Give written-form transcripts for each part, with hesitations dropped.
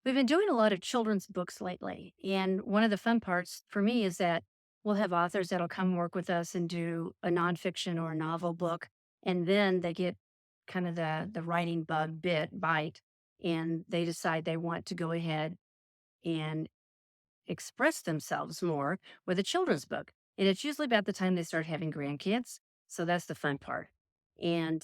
We've been doing a lot of children's books lately. And one of the fun parts for me is that we'll have authors that'll come work with us and do a nonfiction or a novel book. And then they get kind of the writing bite, and they decide they want to go ahead and express themselves more with a children's book. And it's usually about the time they start having grandkids. So that's the fun part. And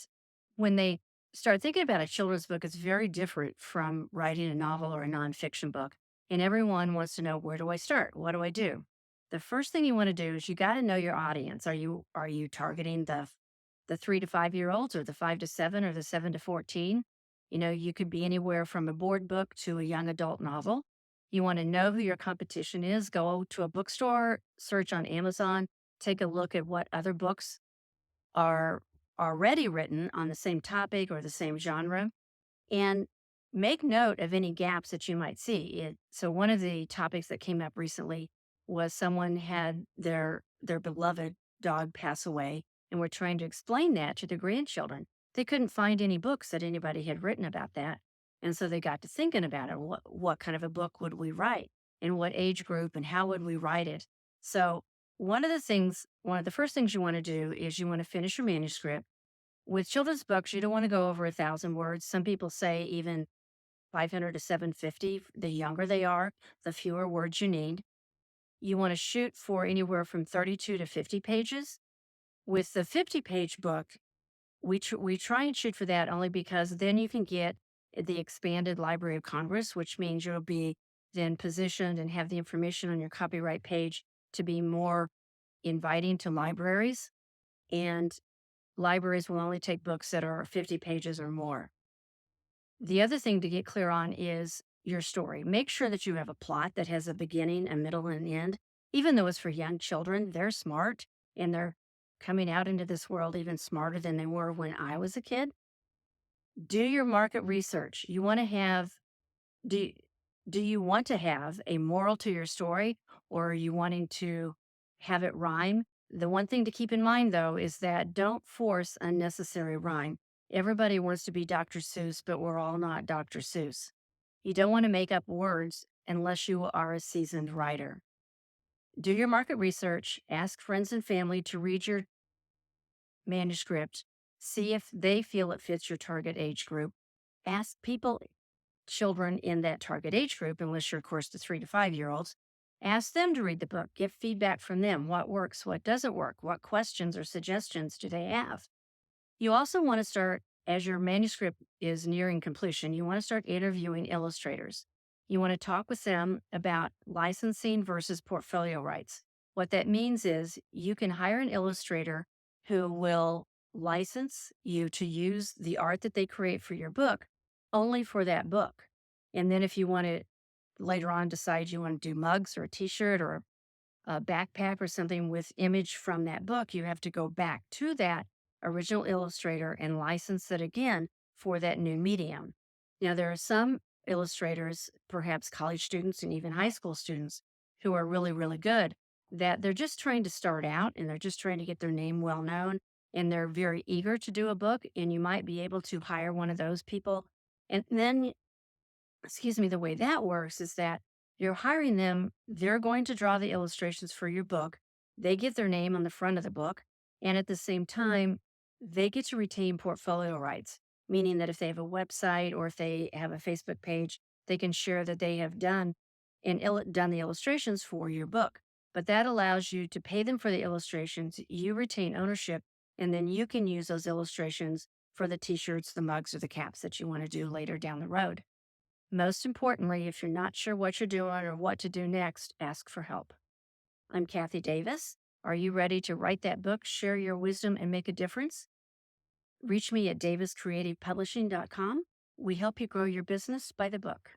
when they start thinking about a children's book, it's very different from writing a novel or a nonfiction book. And everyone wants to know, where do I start? What do I do? The first thing you want to do is you got to know your audience. Are you targeting the 3 to 5 year olds, or the 5 to 7, or the 7 to 14? You could be anywhere from a board book to a young adult novel. You want to know who your competition is. Go to a bookstore, search on Amazon, take a look at what other books are already written on the same topic or the same genre, and make note of any gaps that you might see. So one of the topics that came up recently was someone had their beloved dog pass away, and were trying to explain that to their grandchildren. They couldn't find any books that anybody had written about that. And so they got to thinking about it. What kind of a book would we write? In what age group, and how would we write it? So one of the first things you want to do is you want to finish your manuscript. With children's books, you don't want to go over 1,000 words. Some people say even 500 to 750. The younger they are, the fewer words you need. You want to shoot for anywhere from 32 to 50 pages. With the 50-page book, we try and shoot for that only because then you can get the expanded Library of Congress, which means you'll be then positioned and have the information on your copyright page to be more inviting to libraries. And libraries will only take books that are 50 pages or more. The other thing to get clear on is your story. Make sure that you have a plot that has a beginning, a middle, and an end. Even though it's for young children, they're smart, and they're coming out into this world even smarter than they were when I was a kid. Do your market research. You want to have, do, do you want to have a moral to your story, or are you wanting to have it rhyme? The one thing to keep in mind, though, is that don't force unnecessary rhyme. Everybody wants to be Dr. Seuss, but we're all not Dr. Seuss. You don't want to make up words unless you are a seasoned writer. Do your market research, ask friends and family to read your manuscript, see if they feel it fits your target age group. Ask children in that target age group, unless you're, of course, the 3 to 5 year olds. Ask them to read the book, get feedback from them. What works, what doesn't work, what questions or suggestions do they have? You also want to start, as your manuscript is nearing completion, you want to start interviewing illustrators. You want to talk with them about licensing versus portfolio rights. What that means is you can hire an illustrator who will license you to use the art that they create for your book only for that book. And then if you want to later on decide you want to do mugs or a t-shirt or a backpack or something with image from that book, you have to go back to that original illustrator and license it again for that new medium. Now, there are some illustrators, perhaps college students and even high school students, who are really, really good, that they're just trying to start out and they're just trying to get their name well known, and they're very eager to do a book. And you might be able to hire one of those people. And then, excuse me, the way that works is that you're hiring them, they're going to draw the illustrations for your book. They get their name on the front of the book. And at the same time, they get to retain portfolio rights, meaning that if they have a website or if they have a Facebook page, they can share that they have done done the illustrations for your book. But that allows you to pay them for the illustrations. You retain ownership, and then you can use those illustrations for the t-shirts, the mugs, or the caps that you want to do later down the road. Most importantly, if you're not sure what you're doing or what to do next, ask for help. I'm Cathy Davis. Are you ready to write that book, share your wisdom, and make a difference? Reach me at daviscreativepublishing.com. We help you grow your business by the book.